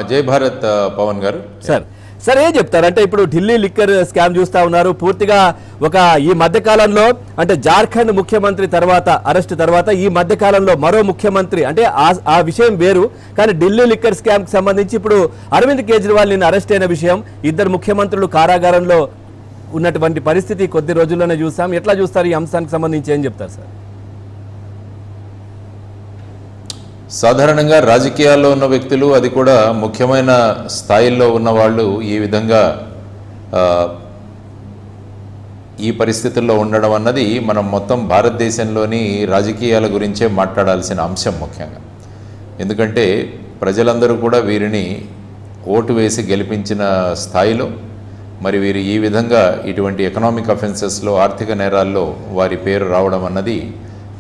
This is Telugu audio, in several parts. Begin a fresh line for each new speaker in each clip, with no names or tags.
జై భారత్ పవన్ గారు.
సార్ ఏం చెప్తారు అంటే ఇప్పుడు ఢిల్లీ లిక్కర్ స్కామ్ చూస్తా ఉన్నారు. పూర్తిగా ఈ మధ్య కాలంలో అంటే జార్ఖండ్ ముఖ్యమంత్రి తర్వాత అరెస్ట్ తర్వాత ఈ మధ్య కాలంలో మరో ముఖ్యమంత్రి అంటే ఆ విషయం వేరు. కానీ ఢిల్లీ లిక్కర్ స్కామ్ కి సంబంధించి ఇప్పుడు అరవింద్ కేజ్రీవాల్ నిన్న అరెస్ట్ అయిన విషయం, ఇద్దరు ముఖ్యమంత్రులు కారాగారంలో ఉన్నటువంటి పరిస్థితి కొద్ది రోజుల్లోనే చూసాం. ఎట్లా చూస్తారు ఈ అంశానికి సంబంధించి ఏం చెప్తారు సార్?
సాధారణంగా రాజకీయాల్లో ఉన్న వ్యక్తులు, అది కూడా ముఖ్యమైన స్థాయిల్లో ఉన్న వాళ్ళు ఈ విధంగా ఈ పరిస్థితుల్లో ఉండడం అన్నది మనం మొత్తం భారతదేశంలోని రాజకీయాల గురించే మాట్లాడాల్సిన అంశం ముఖ్యంగా. ఎందుకంటే ప్రజలందరూ కూడా వీరిని ఓటు వేసి గెలిపించిన స్థాయిలో మరి వీరు ఈ విధంగా ఇటువంటి ఎకనామిక్ అఫెన్సెస్లో, ఆర్థిక నేరాల్లో వారి పేరు రావడం అన్నది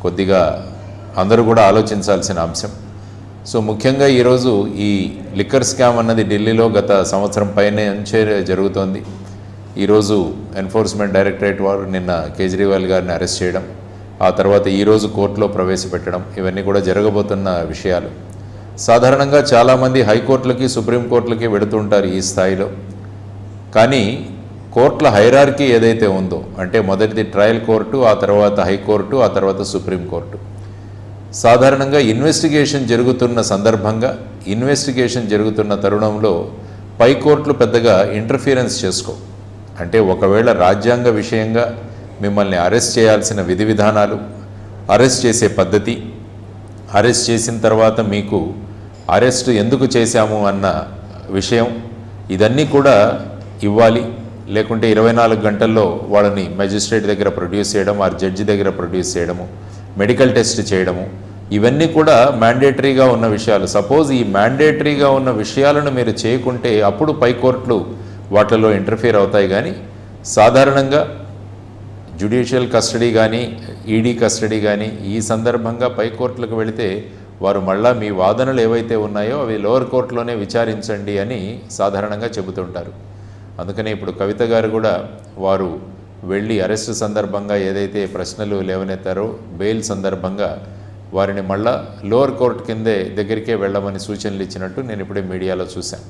కొద్దిగా అందరూ కూడా ఆలోచించాల్సిన అంశం. సో ముఖ్యంగా ఈరోజు ఈ లిక్కర్ స్కామ్ అన్నది ఢిల్లీలో గత సంవత్సరం పైనే నుంచే జరుగుతోంది. ఈరోజు ఎన్ఫోర్స్మెంట్ డైరెక్టరేట్ వారు నిన్న కేజ్రీవాల్ గారిని అరెస్ట్ చేయడం, ఆ తర్వాత ఈరోజు కోర్టులో ప్రవేశపెట్టడం, ఇవన్నీ కూడా జరగబోతున్న విషయాలు. సాధారణంగా చాలామంది హైకోర్టులకి, సుప్రీంకోర్టులకి వెళుతుంటారు ఈ స్థాయిలో. కానీ కోర్టుల హైరార్కీ ఏదైతే ఉందో, అంటే మొదటిది ట్రయల్ కోర్టు, ఆ తర్వాత హైకోర్టు, ఆ తర్వాత సుప్రీంకోర్టు. సాధారణంగా ఇన్వెస్టిగేషన్ జరుగుతున్న సందర్భంగా, ఇన్వెస్టిగేషన్ జరుగుతున్న తరుణంలో పై కోర్టులు పెద్దగా ఇంటర్ఫీరెన్స్ చేసుకో. అంటే ఒకవేళ రాజ్యాంగ విషయంగా మిమ్మల్ని అరెస్ట్ చేయాల్సిన విధి విధానాలు, అరెస్ట్ చేసే పద్ధతి, అరెస్ట్ చేసిన తర్వాత మీకు అరెస్ట్ ఎందుకు చేశాము అన్న విషయం, ఇదన్నీ కూడా ఇవ్వాలి. లేకుంటే 24 గంటల్లో వాళ్ళని మెజిస్ట్రేట్ దగ్గర ప్రొడ్యూస్ చేయడం, ఆ జడ్జి దగ్గర ప్రొడ్యూస్ చేయడము, మెడికల్ టెస్ట్ చేయడము, ఇవన్నీ కూడా మ్యాండేటరీగా ఉన్న విషయాలు. సపోజ్ ఈ మ్యాండేటరీగా ఉన్న విషయాలను మీరు చేయకుంటే అప్పుడు పై కోర్టులు వాటిలో ఇంటర్ఫియర్ అవుతాయి. కానీ సాధారణంగా జ్యుడిషియల్ కస్టడీ కానీ, ఈడీ కస్టడీ కానీ ఈ సందర్భంగా పై కోర్టులకు వెళితే వారు మళ్ళా మీ వాదనలు ఏవైతే ఉన్నాయో అవి లోవర్ కోర్టులోనే విచారించండి అని సాధారణంగా చెబుతుంటారు. అందుకనే ఇప్పుడు కవిత గారు కూడా వారు వెళ్ళి అరెస్టు సందర్భంగా ఏదైతే ప్రశ్నలు లేవనెత్తారో బెయిల్ సందర్భంగా వారిని మళ్ళా లోవర్ కోర్టు కిందే దగ్గరికే వెళ్ళమని సూచనలు ఇచ్చినట్టు నేను ఇప్పుడే మీడియాలో చూశాను.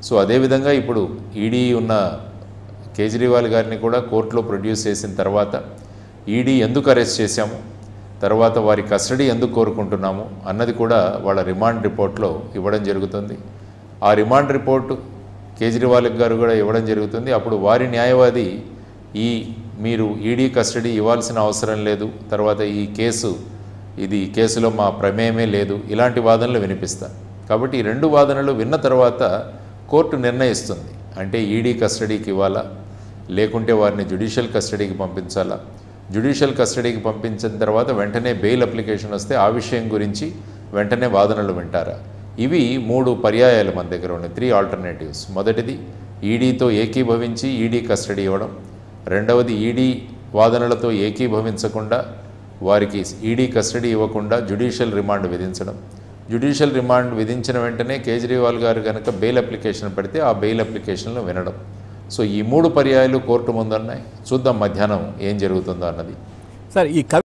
సో అదేవిధంగా ఇప్పుడు ఈడీ ఉన్న కేజ్రీవాల్ గారిని కూడా కోర్టులో ప్రొడ్యూస్ చేసిన తర్వాత ఈడీ ఎందుకు అరెస్ట్ చేశాము, తర్వాత వారి కస్టడీ ఎందుకు కోరుకుంటున్నాము అన్నది కూడా వాళ్ళ రిమాండ్ రిపోర్ట్లో ఇవ్వడం జరుగుతుంది. ఆ రిమాండ్ రిపోర్టు కేజ్రీవాల్ గారు కూడా ఇవ్వడం జరుగుతుంది. అప్పుడు వారి న్యాయవాది మీరు ఈడీ కస్టడీ ఇవ్వాల్సిన అవసరం లేదు, తర్వాత ఇది కేసులో మా ప్రమేయమే లేదు, ఇలాంటి వాదనలు వినిపిస్తారు. కాబట్టి ఈ రెండు వాదనలు విన్న తర్వాత కోర్టు నిర్ణయిస్తుంది. అంటే ఈడీ కస్టడీకి ఇవ్వాలా, లేకుంటే వారిని జ్యుడిషియల్ కస్టడీకి పంపించాలా. జ్యుడిషియల్ కస్టడీకి పంపించిన తర్వాత వెంటనే బెయిల్ అప్లికేషన్ వస్తే ఆ విషయం గురించి వెంటనే వాదనలు వింటారా. ఇవి 3 పర్యాయాలు మన దగ్గర ఉన్నాయి, 3 ఆల్టర్నేటివ్స్. మొదటిది ఈడీతో ఏకీభవించి ఈడీ కస్టడీ ఇవ్వడం, రెండవది ఈడీ వాదనలతో ఏకీభవించకుండా వారికి ఈడీ కస్టడీ ఇవ్వకుండా జ్యుడిషియల్ రిమాండ్ విధించడం. జ్యుడిషియల్ రిమాండ్ విధించిన వెంటనే కేజ్రీవాల్ గారు కనుక బెయిల్ అప్లికేషన్ పెడితే ఆ బెయిల్ అప్లికేషన్లో వినడం. సో ఈ 3 పర్యాయాలు కోర్టు ముందున్నాయి. చూద్దాం మధ్యాహ్నం ఏం జరుగుతుందో అన్నది.
సార్ ఈ